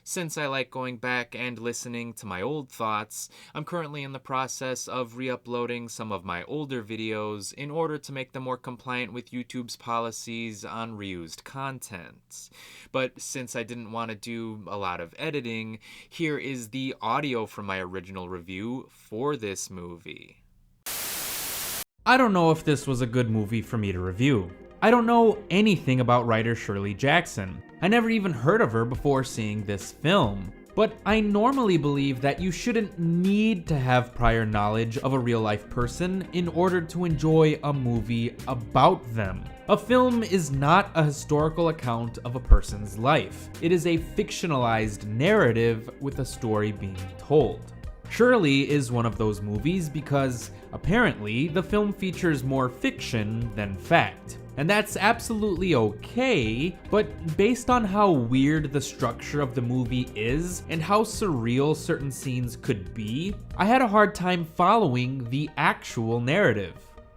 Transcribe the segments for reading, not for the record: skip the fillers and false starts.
Since I like going back and listening to my old thoughts, I'm currently in the process of re-uploading some of my older videos in order to make them more compliant with YouTube's policies on reused content. But since I didn't want to do a lot of editing, here is the audio from my original review for this movie. I don't know if this was a good movie for me to review. I don't know anything about writer Shirley Jackson. I never even heard of her before seeing this film. But I normally believe that you shouldn't need to have prior knowledge of a real-life person in order to enjoy a movie about them. A film is not a historical account of a person's life. It is a fictionalized narrative with a story being told. Shirley is one of those movies because, apparently, the film features more fiction than fact. And that's absolutely okay, but based on how weird the structure of the movie is and how surreal certain scenes could be, I had a hard time following the actual narrative.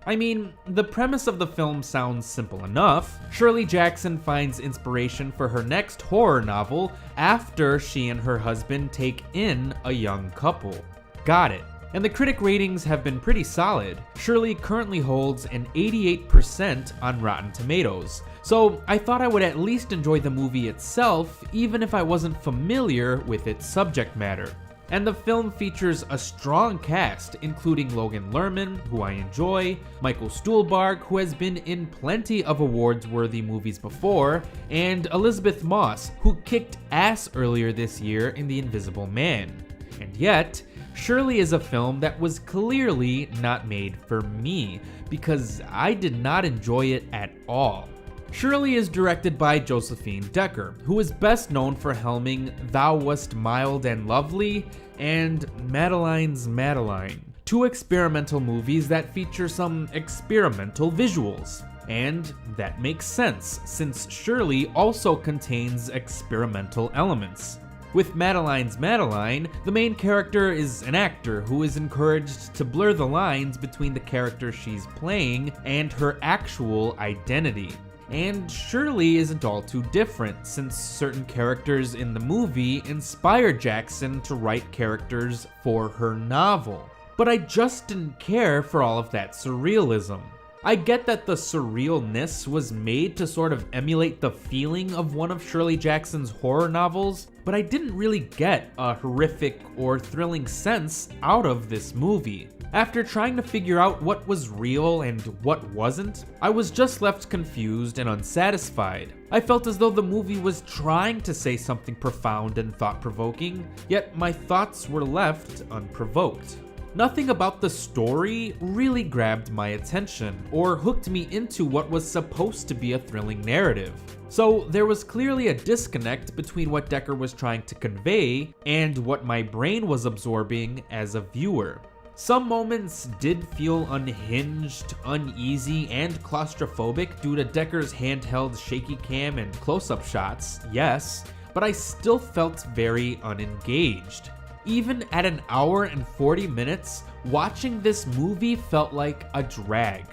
I mean, the premise of the film sounds simple enough. Shirley Jackson finds inspiration for her next horror novel after she and her husband take in a young couple. Got it. And the critic ratings have been pretty solid. Shirley currently holds an 88% on Rotten Tomatoes, so I thought I would at least enjoy the movie itself even if I wasn't familiar with its subject matter. And the film features a strong cast, including Logan Lerman, who I enjoy, Michael Stuhlbarg, who has been in plenty of awards-worthy movies before, and Elizabeth Moss, who kicked ass earlier this year in The Invisible Man. And yet, Shirley is a film that was clearly not made for me, because I did not enjoy it at all. Shirley is directed by Josephine Decker, who is best known for helming Thou Wast Mild and Lovely and Madeline's Madeline, two experimental movies that feature some experimental visuals. And that makes sense, since Shirley also contains experimental elements. With Madeline's Madeline, the main character is an actor who is encouraged to blur the lines between the character she's playing and her actual identity. And Shirley isn't all too different, since certain characters in the movie inspired Jackson to write characters for her novel. But I just didn't care for all of that surrealism. I get that the surrealness was made to sort of emulate the feeling of one of Shirley Jackson's horror novels, but I didn't really get a horrific or thrilling sense out of this movie. After trying to figure out what was real and what wasn't, I was just left confused and unsatisfied. I felt as though the movie was trying to say something profound and thought-provoking, yet my thoughts were left unprovoked. Nothing about the story really grabbed my attention or hooked me into what was supposed to be a thrilling narrative. So there was clearly a disconnect between what Decker was trying to convey and what my brain was absorbing as a viewer. Some moments did feel unhinged, uneasy, and claustrophobic due to Decker's handheld shaky cam and close-up shots, yes, but I still felt very unengaged. Even at an hour and 40 minutes, watching this movie felt like a drag.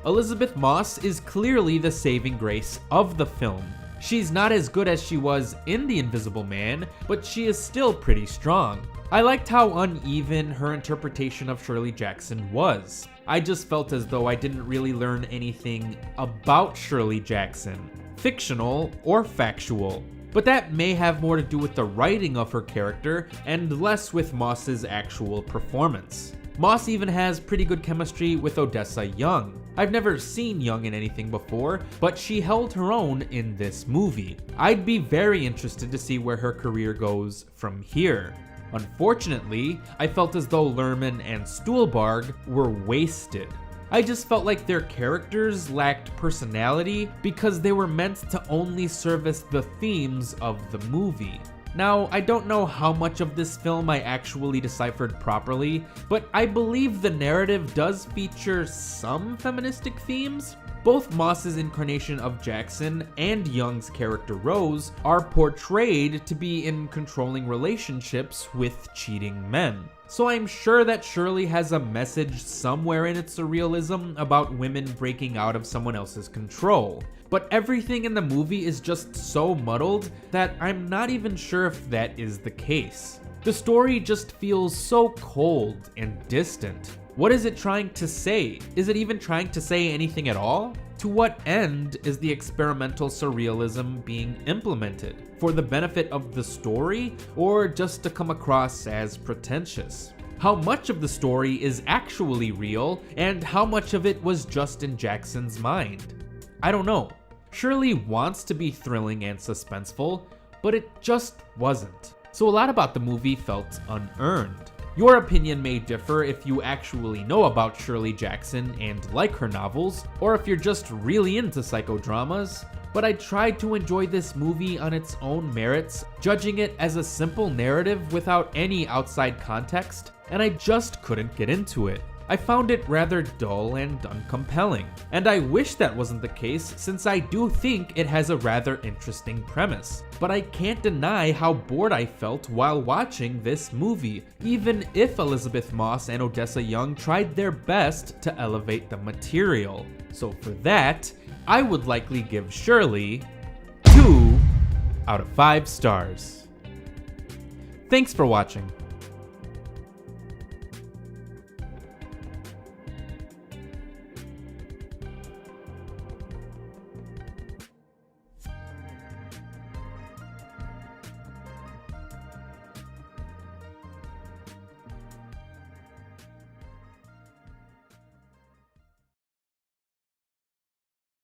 Elizabeth Moss is clearly the saving grace of the film. She's not as good as she was in The Invisible Man, but she is still pretty strong. I liked how uneven her interpretation of Shirley Jackson was. I just felt as though I didn't really learn anything about Shirley Jackson, fictional or factual. But that may have more to do with the writing of her character and less with Moss's actual performance. Moss even has pretty good chemistry with Odessa Young. I've never seen Young in anything before, but she held her own in this movie. I'd be very interested to see where her career goes from here. Unfortunately, I felt as though Lerman and Stuhlbarg were wasted. I just felt like their characters lacked personality because they were meant to only service the themes of the movie. Now, I don't know how much of this film I actually deciphered properly, but I believe the narrative does feature some feministic themes. Both Moss's incarnation of Jackson and Young's character Rose are portrayed to be in controlling relationships with cheating men. So I'm sure that Shirley has a message somewhere in its surrealism about women breaking out of someone else's control. But everything in the movie is just so muddled that I'm not even sure if that is the case. The story just feels so cold and distant. What is it trying to say? Is it even trying to say anything at all? To what end is the experimental surrealism being implemented? For the benefit of the story, or just to come across as pretentious? How much of the story is actually real, and how much of it was just in Jackson's mind? I don't know. Shirley wants to be thrilling and suspenseful, but it just wasn't. So a lot about the movie felt unearned. Your opinion may differ if you actually know about Shirley Jackson and like her novels, or if you're just really into psychodramas, but I tried to enjoy this movie on its own merits, judging it as a simple narrative without any outside context, and I just couldn't get into it. I found it rather dull and uncompelling, and I wish that wasn't the case since I do think it has a rather interesting premise. But I can't deny how bored I felt while watching this movie, even if Elizabeth Moss and Odessa Young tried their best to elevate the material. So for that, I would likely give Shirley 2 out of 5 stars. Thanks for watching.